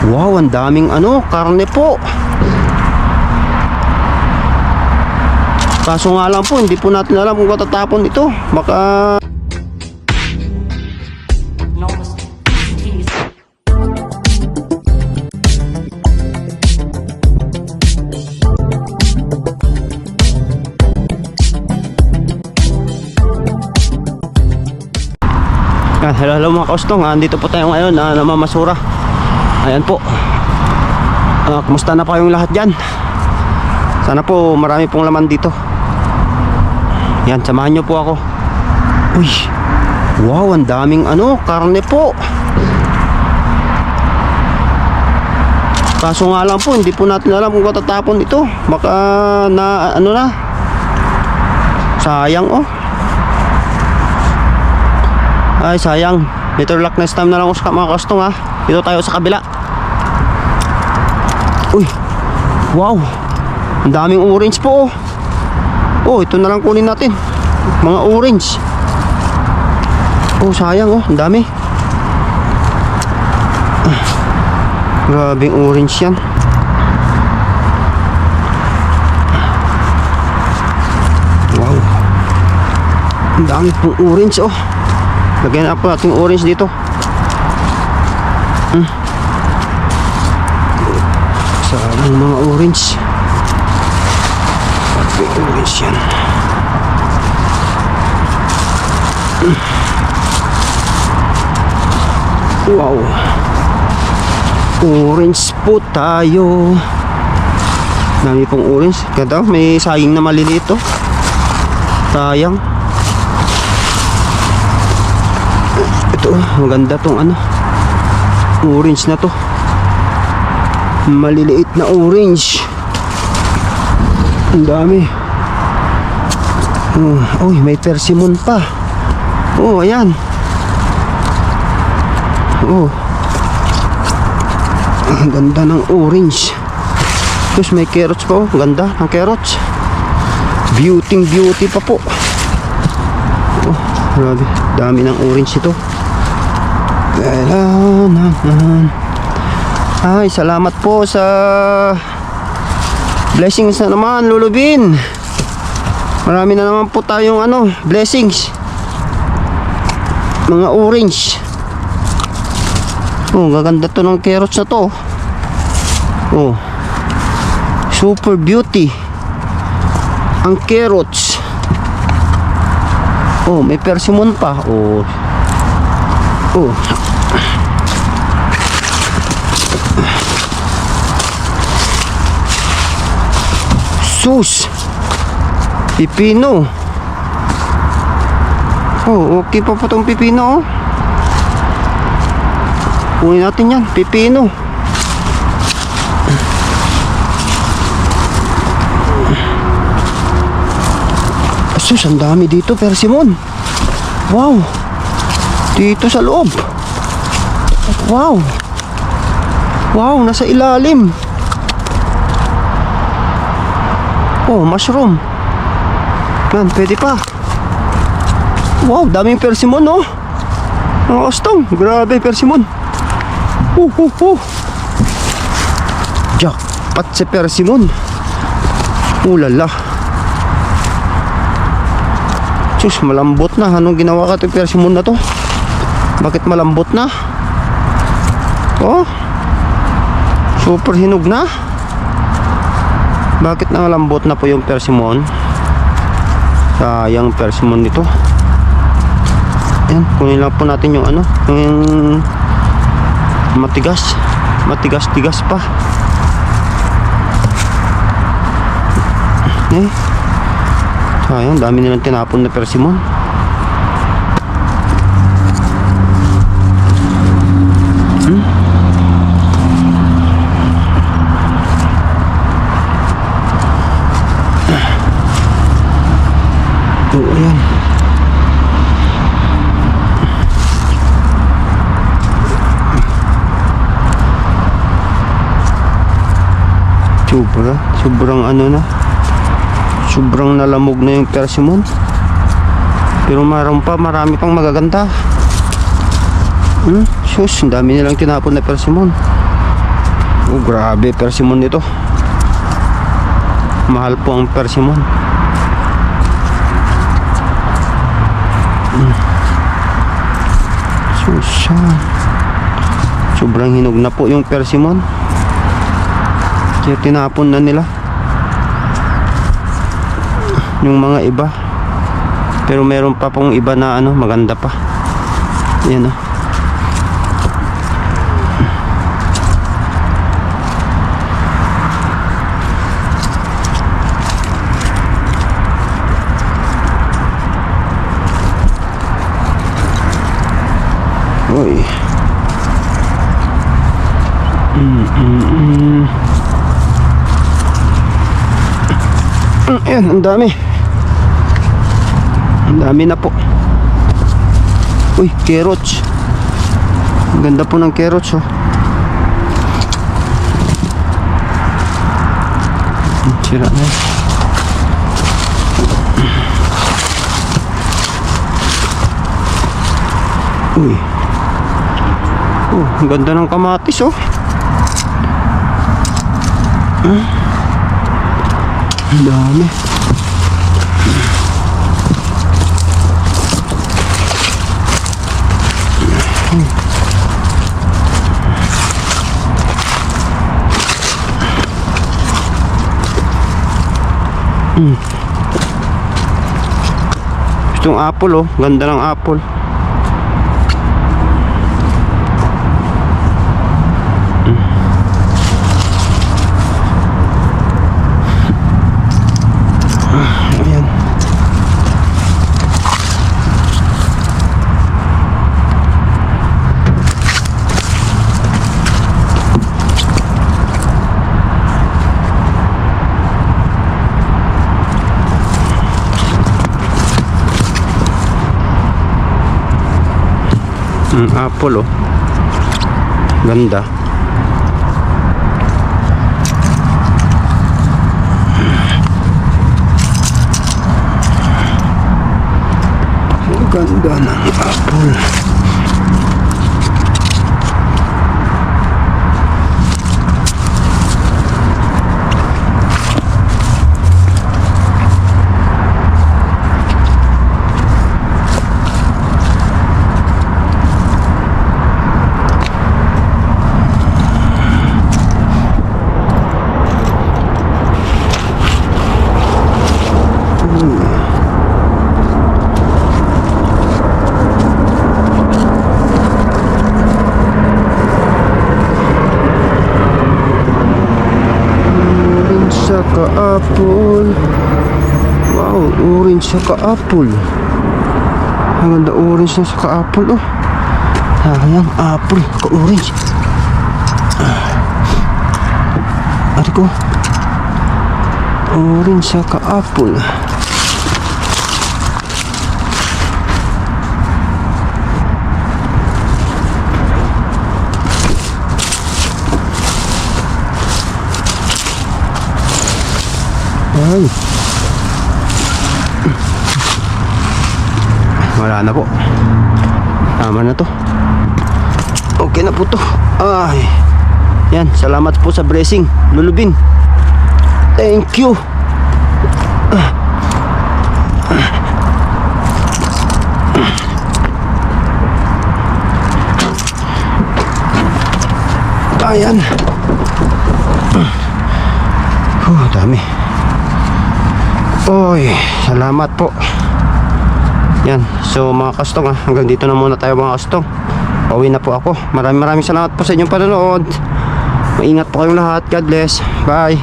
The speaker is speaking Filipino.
Wow, ang daming karne po. Kaso nga lang po, hindi po natin alam kung katatapon ito. Baka hello mga kaustong, andito po tayo ngayon namamasura. Ayan po. Kumusta na pa yung lahat dyan? Sana po marami pong laman dito. Yan, samahan nyo po ako. Uy, wow, ang daming karne po. Kaso nga lang po, hindi po natin alam kung katatapon ito. Baka na na sayang Ay sayang, better luck next time na lang ako mga kastong ha. Dito tayo sa kabila. Uy, wow, ang daming orange po ito na lang kunin natin, mga orange. Sayang ang dami. Grabing orange yan. Wow, ang dami pong orange lagyan na po natin yung orange dito. Sayang mga orange. Pati orange yan. Wow, orange po tayo. Dami pong orange. Ganda, may saying na maliliit sayang. Ito, maganda tong orange na to. Maliliit na orange. Ang dami. Uy, may persimmon pa. Ayan. Ang ganda ng orange. Tapos may carrots pa. Ganda ng carrots. Beauty pa po. Grabe, dami ng orange ito. Ay, salamat po sa blessings na naman, Lulubin. Marami na naman po tayong blessings. Mga orange. Gaganda to ng carrots na to. Super beauty ang carrots. May persimmon pa. Sus, pipino. Okay pa po itong pipino. Kunin natin yan, pipino. Sus, ang dami dito, persimmon. Wow, dito sa loob. Wow, nasa ilalim. Mushroom. Yan, pwede pa. Wow, daming persimmon mga kastong, grabe persimmon. Jackpot sa persimmon. Lala. Sus, malambot na. Anong ginawa ka itong persimmon na to? Bakit malambot na? Super hinog na. Bakit malambot na po yung persimmon? Sayang persimmon nito. Ayan, kunin lang po natin yung yung matigas pa. Sayang, dami nilang tinapon na persimmon. Ayan. Sobrang sobrang nalamog na yung persimmon. Pero marami pang magaganda. Sus, ang dami nilang tinapon na persimmon. Oh, grabe, persimmon nito. Mahal po ang persimmon. Susan. Sobrang hinog na po yung persimmon. Kaya tinapon na nila yung mga iba. Pero meron pa pong iba na ano, maganda pa. Yan o. Uy. Ayan, ang dami. Ang dami na po. Uy, carrots. Ang ganda po ng carrots, oh. Sira na yun. Uy. Oh, ang ganda ng kamatis, oh. Ang dami. Itong apple, oh. Ganda ng apple. Ayan. Apple, oh. Ganda. Ganda ng apple. Ka-apple. Wow, orange sa ka-apple. Ang ganda orange na sa ka-apple, oh. Sayang, apple, ka-orange. Ano ko? Orange sa ka-apple. Ay. Wala na po. Tama na to. Okay na po to. Ay. Yan, salamat po sa blessing, Lulubing. Thank you. Ayan. Dami. Oy, salamat po. Yan, so mga kastong, hanggang dito na muna tayo mga kastong. Pauwi na po ako. Maraming salamat po sa inyong panonood. Maingat po kayong lahat. God bless. Bye.